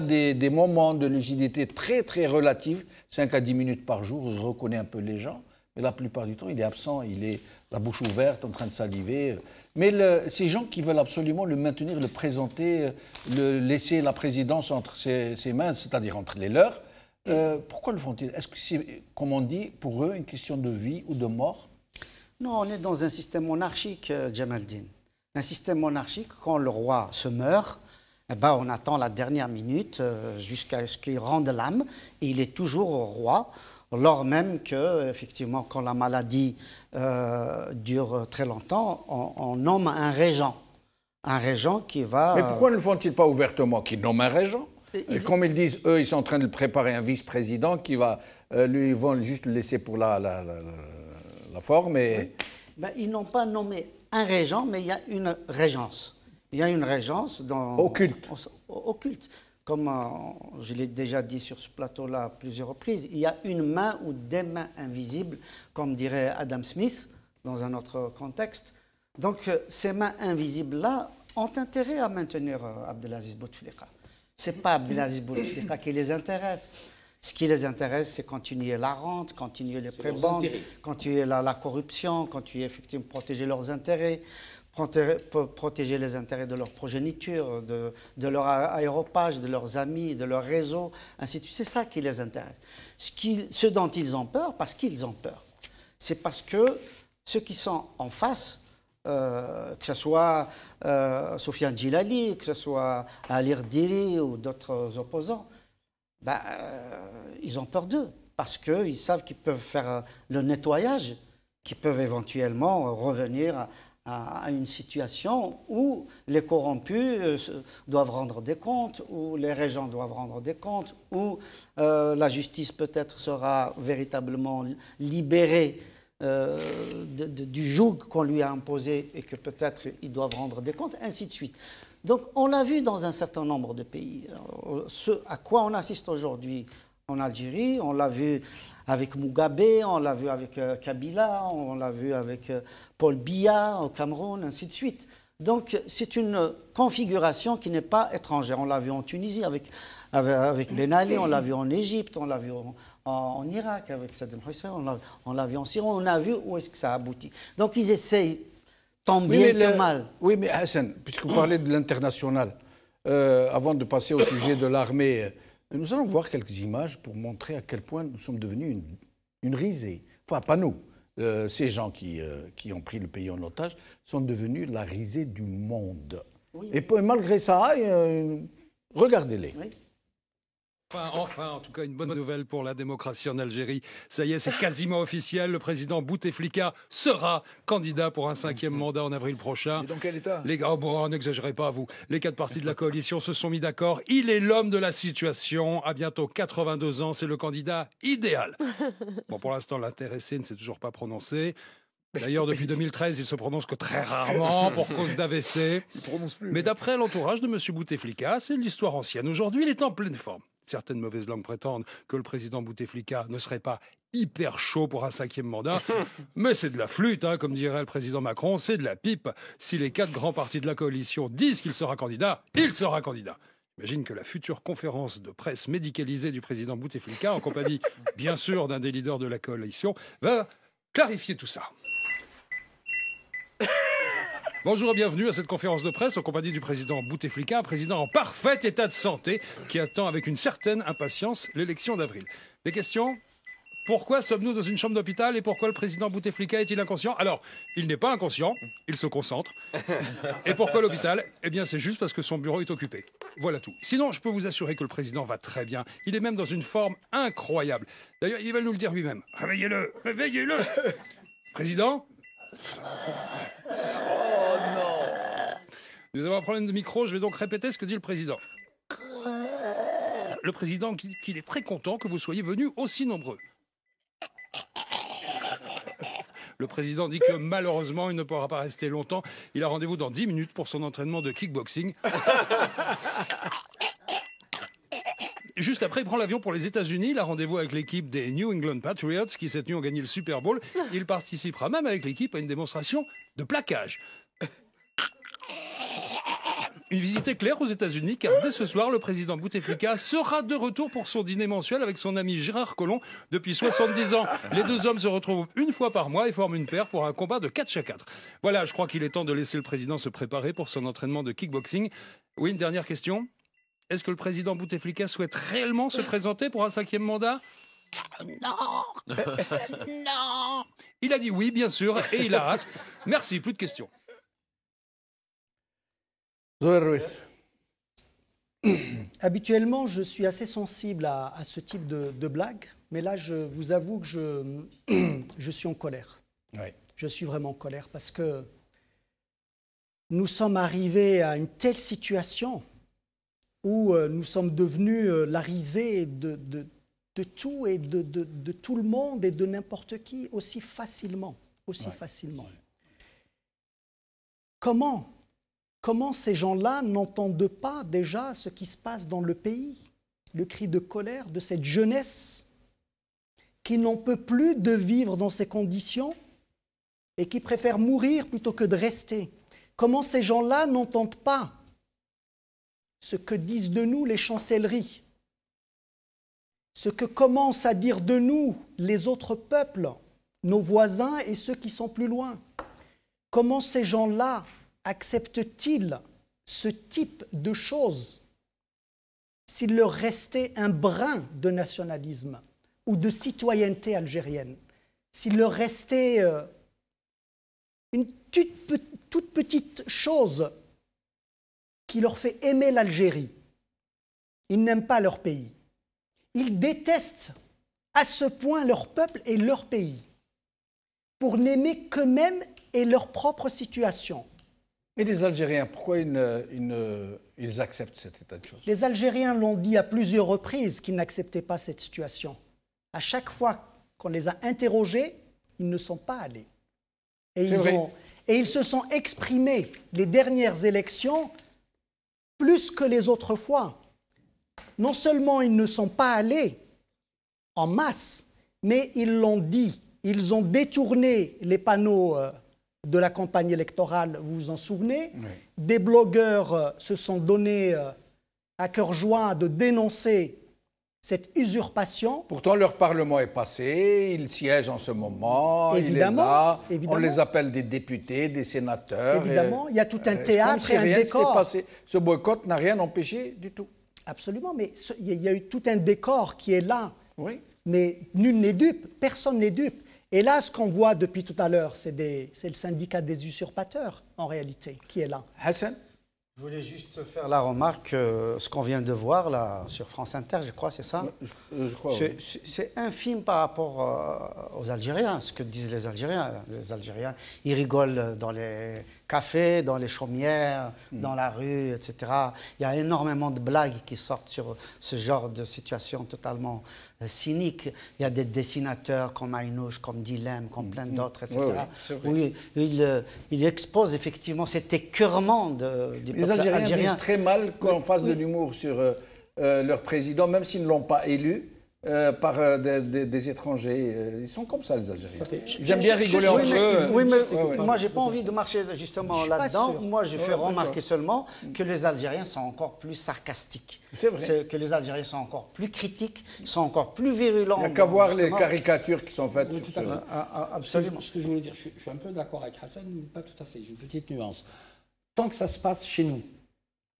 des moments de lucidité très, très relatifs, 5 à 10 minutes par jour, il reconnaît un peu les gens, mais la plupart du temps, il est absent, il est la bouche ouverte, en train de saliver. Mais ces gens qui veulent absolument le maintenir, le présenter, le laisser la présidence entre ses mains, c'est-à-dire entre les leurs, pourquoi le font-ils? Est-ce que c'est, comme on dit, pour eux, une question de vie ou de mort? Non, on est dans un système monarchique, Jamaldine. Un système monarchique, quand le roi se meurt, eh ben, on attend la dernière minute jusqu'à ce qu'il rende l'âme, et il est toujours roi, lors même que, effectivement, quand la maladie dure très longtemps, on nomme un régent qui va... Mais pourquoi ne le font-ils pas ouvertement qu'ils nomment un régent? Et comme ils disent, eux, ils sont en train de préparer un vice-président qui va... ils vont juste le laisser pour la forme. Et... Oui. Ben, ils n'ont pas nommé un régent, mais il y a une régence. Il y a une régence occulte. Comme je l'ai déjà dit sur ce plateau-là à plusieurs reprises, il y a une main ou des mains invisibles, comme dirait Adam Smith, dans un autre contexte. Donc, ces mains invisibles-là ont intérêt à maintenir Abdelaziz Bouteflika. Ce n'est pas Abdelaziz Bouteflika qui les intéresse. Ce qui les intéresse, c'est continuer la rente, continuer les prébendes, continuer la corruption, continuer effectivement protéger leurs intérêts, protéger les intérêts de leur progéniture, de leur aéropage, de leurs amis, de leur réseau, ainsi de suite. C'est ça qui les intéresse. Ce dont ils ont peur, parce qu'ils ont peur, c'est parce que ceux qui sont en face, que ce soit Soufiane Djilali, que ce soit Ali Rdiri ou d'autres opposants, ils ont peur d'eux, parce qu'ils savent qu'ils peuvent faire le nettoyage, qu'ils peuvent éventuellement revenir à une situation où les corrompus doivent rendre des comptes, où les régents doivent rendre des comptes, où la justice peut-être sera véritablement libérée du joug qu'on lui a imposé et que peut-être ils doivent rendre des comptes, ainsi de suite. Donc on l'a vu dans un certain nombre de pays. Ce à quoi on assiste aujourd'hui en Algérie, on l'a vu avec Mugabe, on l'a vu avec Kabila, on l'a vu avec Paul Biya au Cameroun, ainsi de suite. Donc c'est une configuration qui n'est pas étrangère. On l'a vu en Tunisie avec Ben Ali, on l'a vu en Égypte, on l'a vu en Irak avec Saddam Hussein, on l'a vu en Syrie, on a vu où est-ce que ça aboutit. Donc ils essayent tant bien que mal. Oui, mais Hassan, puisque vous parlez de l'international, avant de passer au sujet de l'armée, nous allons voir quelques images pour montrer à quel point nous sommes devenus une risée. Enfin, pas nous. Ces gens qui ont pris le pays en otage sont devenus la risée du monde. Oui. Et malgré ça, regardez-les. Oui. Enfin, en tout cas, une bonne nouvelle pour la démocratie en Algérie. Ça y est, c'est quasiment officiel. Le président Bouteflika sera candidat pour un 5e mandat en avril prochain. Et dans quel état? Les gars, bon, n'exagérez pas, vous. Les 4 partis de la coalition se sont mis d'accord. Il est l'homme de la situation. À bientôt 82 ans, c'est le candidat idéal. Bon, pour l'instant, l'intéressé ne s'est toujours pas prononcé. D'ailleurs, depuis 2013, il se prononce que très rarement pour cause d'AVC. Mais d'après l'entourage de M. Bouteflika, c'est l'histoire ancienne. Aujourd'hui, il est en pleine forme. Certaines mauvaises langues prétendent que le président Bouteflika ne serait pas hyper chaud pour un 5e mandat. Mais c'est de la flûte, hein, comme dirait le président Macron, c'est de la pipe. Si les 4 grands partis de la coalition disent qu'il sera candidat, il sera candidat. J'imagine que la future conférence de presse médicalisée du président Bouteflika, en compagnie, bien sûr, d'un des leaders de la coalition, va clarifier tout ça. Bonjour et bienvenue à cette conférence de presse en compagnie du président Bouteflika, un président en parfait état de santé qui attend avec une certaine impatience l'élection d'avril. Des questions? Pourquoi sommes-nous dans une chambre d'hôpital et pourquoi le président Bouteflika est-il inconscient? Alors, il n'est pas inconscient, il se concentre. Et pourquoi l'hôpital? Eh bien, c'est juste parce que son bureau est occupé. Voilà tout. Sinon, je peux vous assurer que le président va très bien. Il est même dans une forme incroyable. D'ailleurs, il va nous le dire lui-même. Réveillez-le, réveillez-le. Président? Oh non! Nous avons un problème de micro, je vais donc répéter ce que dit le président. Le président qu'il est très content que vous soyez venus aussi nombreux. Le président dit que malheureusement, il ne pourra pas rester longtemps. Il a rendez-vous dans 10 minutes pour son entraînement de kickboxing. Juste après, il prend l'avion pour les États-Unis. Il a rendez-vous avec l'équipe des New England Patriots qui, cette nuit, ont gagné le Super Bowl. Il participera même avec l'équipe à une démonstration de plaquage. Une visite éclair aux États-Unis, car dès ce soir, le président Bouteflika sera de retour pour son dîner mensuel avec son ami Gérard Collomb. Depuis 70 ans, les deux hommes se retrouvent une fois par mois et forment une paire pour un combat de 4-4. Voilà, je crois qu'il est temps de laisser le président se préparer pour son entraînement de kickboxing. Oui, une dernière question. Est-ce que le président Bouteflika souhaite réellement se présenter pour un 5e mandat? Non. Non. Il a dit oui, bien sûr, et il a hâte. Merci, plus de questions. Zoé Ruiz. Habituellement, je suis assez sensible à ce type de blague, mais là, je vous avoue que je suis en colère. Oui. Je suis vraiment en colère parce que nous sommes arrivés à une telle situation où nous sommes devenus la risée de tout et de tout le monde et de n'importe qui aussi facilement. Facilement. Comment ces gens-là n'entendent pas déjà ce qui se passe dans le pays? Le cri de colère de cette jeunesse qui n'en peut plus de vivre dans ces conditions et qui préfère mourir plutôt que de rester. Comment ces gens-là n'entendent pas ce que disent de nous les chancelleries, ce que commencent à dire de nous les autres peuples, nos voisins et ceux qui sont plus loin. Comment ces gens-là acceptent-ils ce type de choses s'il leur restait un brin de nationalisme ou de citoyenneté algérienne, s'il leur restait une toute petite chose qui leur fait aimer l'Algérie? Ils n'aiment pas leur pays. Ils détestent à ce point leur peuple et leur pays, pour n'aimer qu'eux-mêmes et leur propre situation. Et les Algériens, pourquoi ils acceptent cet état de choses? Les Algériens l'ont dit à plusieurs reprises qu'ils n'acceptaient pas cette situation. À chaque fois qu'on les a interrogés, ils ne sont pas allés. Et ils se sont exprimés les dernières élections plus que les autres fois. Non seulement ils ne sont pas allés en masse, mais ils l'ont dit. Ils ont détourné les panneaux de la campagne électorale, vous vous en souvenez? Oui. Des blogueurs se sont donnés à cœur joie de dénoncer cette usurpation. Pourtant, leur parlement est passé, ils siègent en ce moment, évidemment, il est là, on les appelle des députés, des sénateurs. Évidemment, il y a tout un théâtre et un décor. Passé. Ce boycott n'a rien empêché du tout. Absolument, mais il y a eu tout un décor qui est là. Oui. Mais nul n'est dupe, personne n'est dupe. Et là, ce qu'on voit depuis tout à l'heure, c'est le syndicat des usurpateurs, en réalité, qui est là. Hassan? Je voulais juste faire la remarque, ce qu'on vient de voir là sur France Inter, je crois, c'est ça? Je crois, oui. C'est infime par rapport aux Algériens, ce que disent les Algériens. Les Algériens, ils rigolent dans les cafés, dans les chaumières, dans la rue, etc. Il y a énormément de blagues qui sortent sur ce genre de situation totalement cynique. Il y a des dessinateurs comme Aynouch, comme Dilem, comme plein d'autres, etc. Oui, il expose effectivement cet écœurement du peuple algérien. Les Algériens vivent très mal qu'on fasse de l'humour sur leur président, même s'ils ne l'ont pas élu. Par des étrangers. Ils sont comme ça, les Algériens. Ils aiment bien rigoler entre eux. Oui, mais moi, je n'ai pas envie de marcher justement là-dedans. Moi, je fais remarquer seulement que les Algériens sont encore plus sarcastiques. C'est vrai. Que les Algériens sont encore plus critiques, sont encore plus virulents. Il n'y a qu'à voir les caricatures qui sont faites oui, sur ça. Absolument. Ce que je voulais dire, je suis un peu d'accord avec Hassan, mais pas tout à fait. J'ai une petite nuance. Tant que ça se passe chez nous,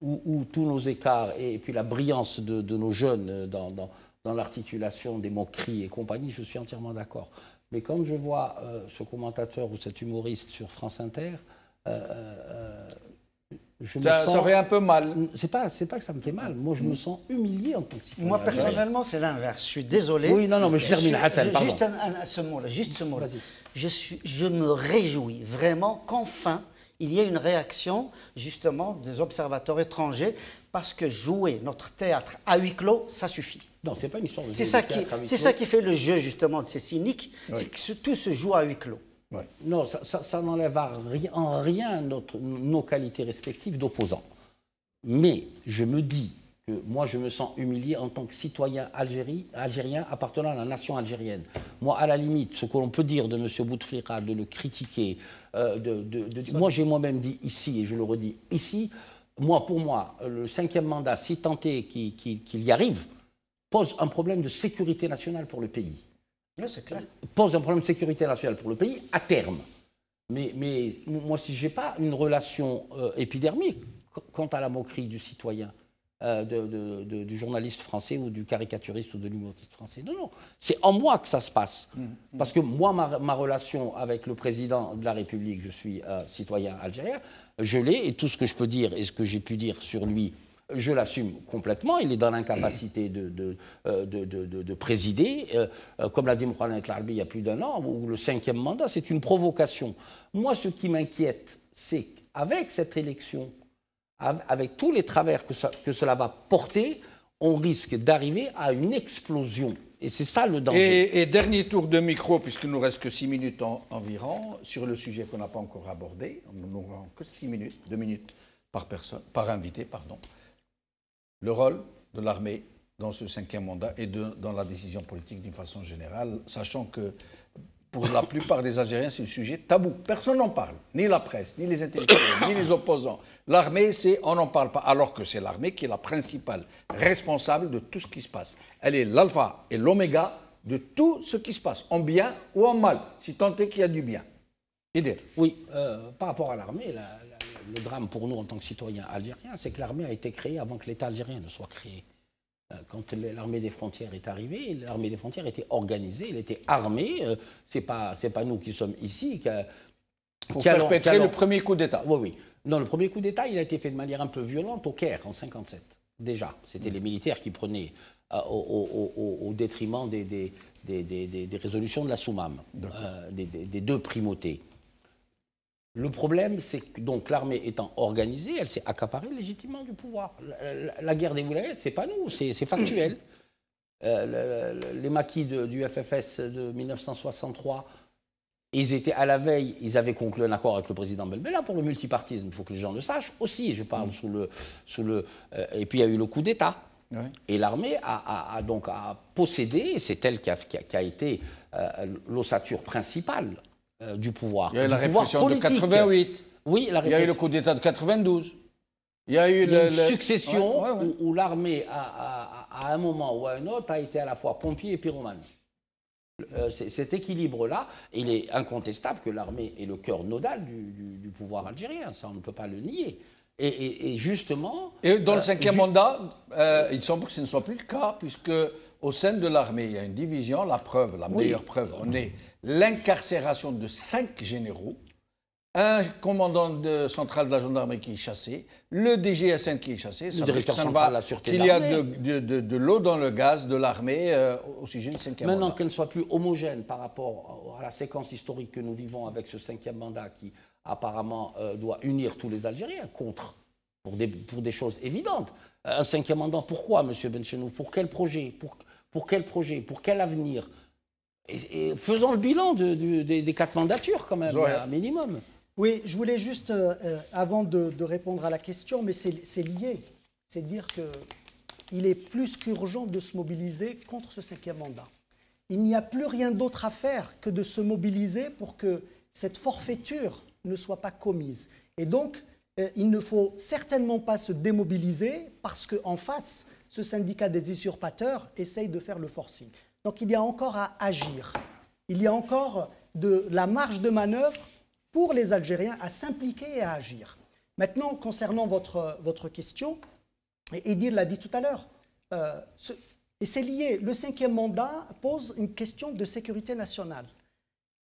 où tous nos écarts et puis la brillance de nos jeunes dans l'articulation des moqueries et compagnie, je suis entièrement d'accord. Mais quand je vois ce commentateur ou cet humoriste sur France Inter, ça fait un peu mal. C'est pas que ça me fait mal. Moi, je me sens humilié en tant que citoyen. Moi, personnellement, c'est l'inverse. Je suis désolé. Oui, non, mais je termine, Hassan, pardon. Juste ce mot-là. Je me réjouis vraiment qu'enfin, il y ait une réaction, justement, des observateurs étrangers, parce que jouer notre théâtre à huis clos, ça suffit. Non, c'est pas une histoire de c'est ça qui fait le jeu, justement, de ces cyniques, c'est que tout se joue à huis clos. Ouais. Non, ça n'enlève en rien nos qualités respectives d'opposants. Mais je me dis que moi, je me sens humilié en tant que citoyen algérien appartenant à la nation algérienne. Moi, à la limite, ce que l'on peut dire de M. Bouteflika, de le critiquer, moi, j'ai moi-même dit ici, et je le redis ici, pour moi, le 5e mandat, si tant est qu'il y arrive, pose un problème de sécurité nationale pour le pays. Oui, c'est clair. Pose un problème de sécurité nationale pour le pays à terme. Mais moi, si je n'ai pas une relation épidermique quant à la moquerie du citoyen, du journaliste français ou du caricaturiste ou de l'humoriste français, non, c'est en moi que ça se passe. Parce que moi, ma relation avec le président de la République, je suis citoyen algérien, je l'ai, et tout ce que je peux dire et ce que j'ai pu dire sur lui, je l'assume complètement. Il est dans l'incapacité de présider. Comme l'a dit Mohamed Larbi il y a plus d'1 an, où le 5e mandat, c'est une provocation. Moi, ce qui m'inquiète, c'est qu'avec cette élection, avec tous les travers que cela va porter, on risque d'arriver à une explosion. Et c'est ça le danger. Et dernier tour de micro, puisqu'il nous reste que 6 minutes environ, sur le sujet qu'on n'a pas encore abordé. Nous n'aurons que 6 minutes, 2 minutes par invité, pardon. Le rôle de l'armée dans ce 5e mandat et dans la décision politique d'une façon générale, sachant que pour la plupart des Algériens, c'est un sujet tabou. Personne n'en parle, ni la presse, ni les intellectuels, ni les opposants. L'armée, on n'en parle pas, alors que c'est l'armée qui est la principale responsable de tout ce qui se passe. Elle est l'alpha et l'oméga de tout ce qui se passe, en bien ou en mal, si tant est qu'il y a du bien. Oui, par rapport à l'armée, le drame pour nous en tant que citoyens algériens, c'est que l'armée a été créée avant que l'État algérien ne soit créé. Quand l'armée des frontières est arrivée, l'armée des frontières était organisée, elle était armée. C'est pas nous qui sommes ici pour perpétrer le premier coup d'État. Oui, oui. Non, le premier coup d'État, il a été fait de manière un peu violente au Caire en 1957. Déjà, c'était les militaires qui prenaient au détriment des résolutions de la Soumam, des deux primautés. Le problème, c'est que donc l'armée étant organisée, elle s'est accaparée légitimement du pouvoir. La guerre des Wilayets, c'est pas nous, c'est factuel. Les maquis du FFS de 1963, ils étaient à la veille, ils avaient conclu un accord avec le président Belbella pour le multipartisme. Il faut que les gens le sachent aussi. Je parle et puis il y a eu le coup d'État. Oui. Et l'armée a donc possédé, c'est elle qui a été l'ossature principale du pouvoir. Il y a eu la répression de 88. Oui, la répression. Il y a eu le coup d'État de 92. Il y a eu une succession où l'armée, à un moment ou à un autre, a été à la fois pompier et pyromane. Cet équilibre-là, il est incontestable que l'armée est le cœur nodal du pouvoir algérien. Ça, on ne peut pas le nier. Et justement... Et dans le cinquième mandat, il semble que ce ne soit plus le cas, puisque au sein de l'armée, il y a une division. La preuve, la meilleure preuve, on est l'incarcération de 5 généraux, un commandant central de la gendarmerie qui est chassé, le DGSN qui est chassé, le directeur central de la sûreté de l'armée. Qu'il y a de l'eau dans le gaz de l'armée au sujet du cinquième mandat. Maintenant qu'elle ne soit plus homogène par rapport à la séquence historique que nous vivons avec ce cinquième mandat qui apparemment doit unir tous les Algériens pour des choses évidentes. Un cinquième mandat, pourquoi, M. Benchenou? Pour quel projet? Pour quel projet? Pour quel avenir? Et faisons le bilan des 4 mandatures, quand même, un minimum. Oui, je voulais juste, avant de répondre à la question, mais c'est lié. C'est de dire qu'il est plus qu'urgent de se mobiliser contre ce cinquième mandat. Il n'y a plus rien d'autre à faire que de se mobiliser pour que cette forfaiture ne soit pas commise. Et donc, il ne faut certainement pas se démobiliser parce qu'en face, ce syndicat des usurpateurs essaye de faire le forcing. Donc il y a encore à agir. Il y a encore de la marge de manœuvre pour les Algériens à s'impliquer et à agir. Maintenant, concernant votre question, et Idil l'a dit tout à l'heure, et c'est lié, le cinquième mandat pose une question de sécurité nationale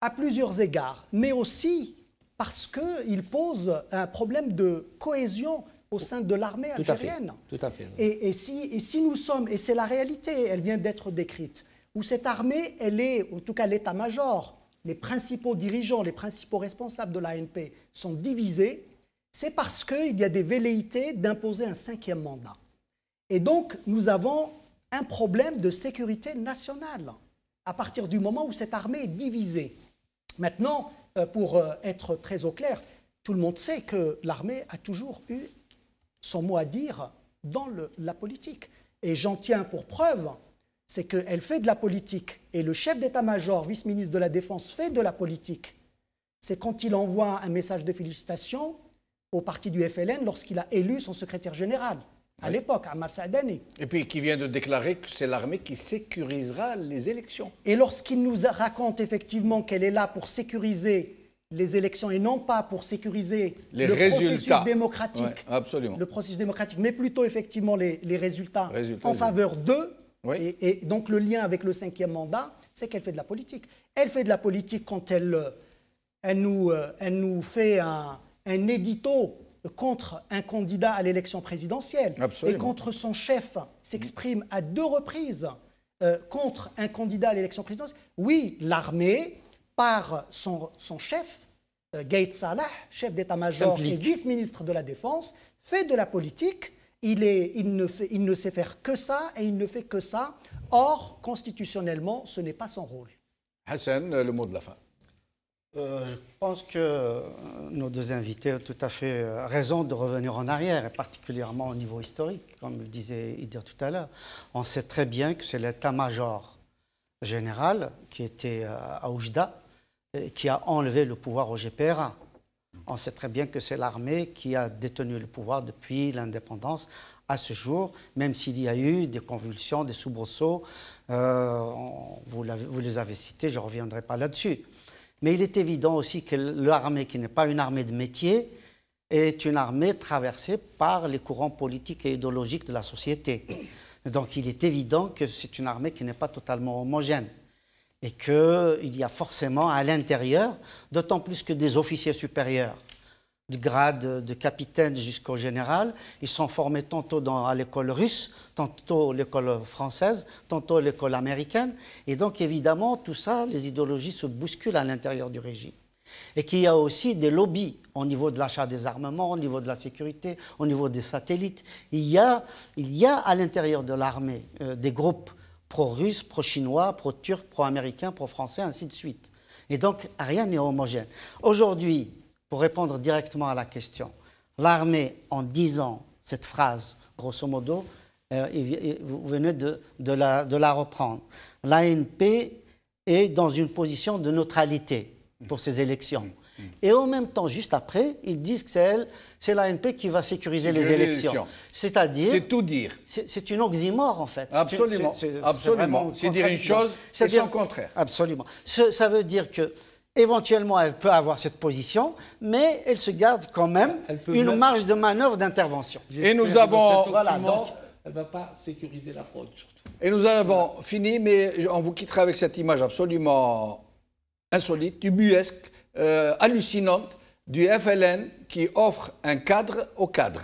à plusieurs égards, mais aussi parce qu'il pose un problème de cohésion au sein de l'armée algérienne. Tout à fait. Et si nous sommes, et c'est la réalité, elle vient d'être décrite, où cette armée, elle est, en tout cas l'état-major, les principaux dirigeants, les principaux responsables de l'ANP sont divisés, c'est parce qu'il y a des velléités d'imposer un cinquième mandat. Et donc, nous avons un problème de sécurité nationale à partir du moment où cette armée est divisée. Maintenant, pour être très au clair, tout le monde sait que l'armée a toujours eu son mot à dire dans la politique. Et j'en tiens pour preuve, c'est qu'elle fait de la politique, et le chef d'état-major, vice-ministre de la Défense, fait de la politique. C'est quand il envoie un message de félicitations au parti du FLN lorsqu'il a élu son secrétaire général, à l'époque, Ammar Saadani. Et puis qui vient de déclarer que c'est l'armée qui sécurisera les élections. Et lorsqu'il nous raconte effectivement qu'elle est là pour sécuriser les élections et non pas pour sécuriser le processus démocratique, absolument. Le processus démocratique, mais plutôt effectivement les résultats en faveur d'eux. Oui. Et donc le lien avec le cinquième mandat, c'est qu'elle fait de la politique. Elle fait de la politique quand elle nous fait un édito contre un candidat à l'élection présidentielle. Absolument. Et contre son chef s'exprime à 2 reprises contre un candidat à l'élection présidentielle. Oui, l'armée, par son chef, Gaït Salah, chef d'état-major et vice-ministre de la Défense, fait de la politique. Il ne sait faire que ça et il ne fait que ça. Or, constitutionnellement, ce n'est pas son rôle. Hassan, le mot de la fin. Je pense que nos 2 invités ont tout à fait raison de revenir en arrière, et particulièrement au niveau historique, comme le disait Idir tout à l'heure. On sait très bien que c'est l'état-major général qui était à Oujda qui a enlevé le pouvoir au GPRA. On sait très bien que c'est l'armée qui a détenu le pouvoir depuis l'indépendance à ce jour, même s'il y a eu des convulsions, des soubresauts. Vous les avez cités, je ne reviendrai pas là-dessus. Mais il est évident aussi que l'armée, qui n'est pas une armée de métier, est une armée traversée par les courants politiques et idéologiques de la société. Donc il est évident que c'est une armée qui n'est pas totalement homogène et qu'il y a forcément à l'intérieur, d'autant plus que des officiers supérieurs, du grade de capitaine jusqu'au général, ils sont formés tantôt à l'école russe, tantôt l'école française, tantôt l'école américaine. Et donc évidemment, tout ça, les idéologies se bousculent à l'intérieur du régime. Et qu'il y a aussi des lobbies au niveau de l'achat des armements, au niveau de la sécurité, au niveau des satellites. Il y a à l'intérieur de l'armée des groupes pro-russes, pro-chinois, pro-turcs, pro-américains, pro-français, ainsi de suite. Et donc rien n'est homogène. Aujourd'hui, pour répondre directement à la question, l'armée, en disant cette phrase, grosso modo, vous venez de la reprendre. L'ANP est dans une position de neutralité pour ces élections. Et en même temps, juste après, ils disent que c'est l'ANP qui va sécuriser les élections. C'est-à-dire... C'est tout dire. C'est une oxymore, en fait. Absolument. Absolument. C'est dire une chose et son contraire. Absolument. Ça veut dire que éventuellement, elle peut avoir cette position, mais elle se garde quand même une marge de manœuvre d'intervention. Et nous avons... Voilà, donc, elle ne va pas sécuriser la fraude, surtout. Et nous avons fini, mais on vous quittera avec cette image absolument insolite, ubuesque, hallucinante, du FLN qui offre un cadre au cadre.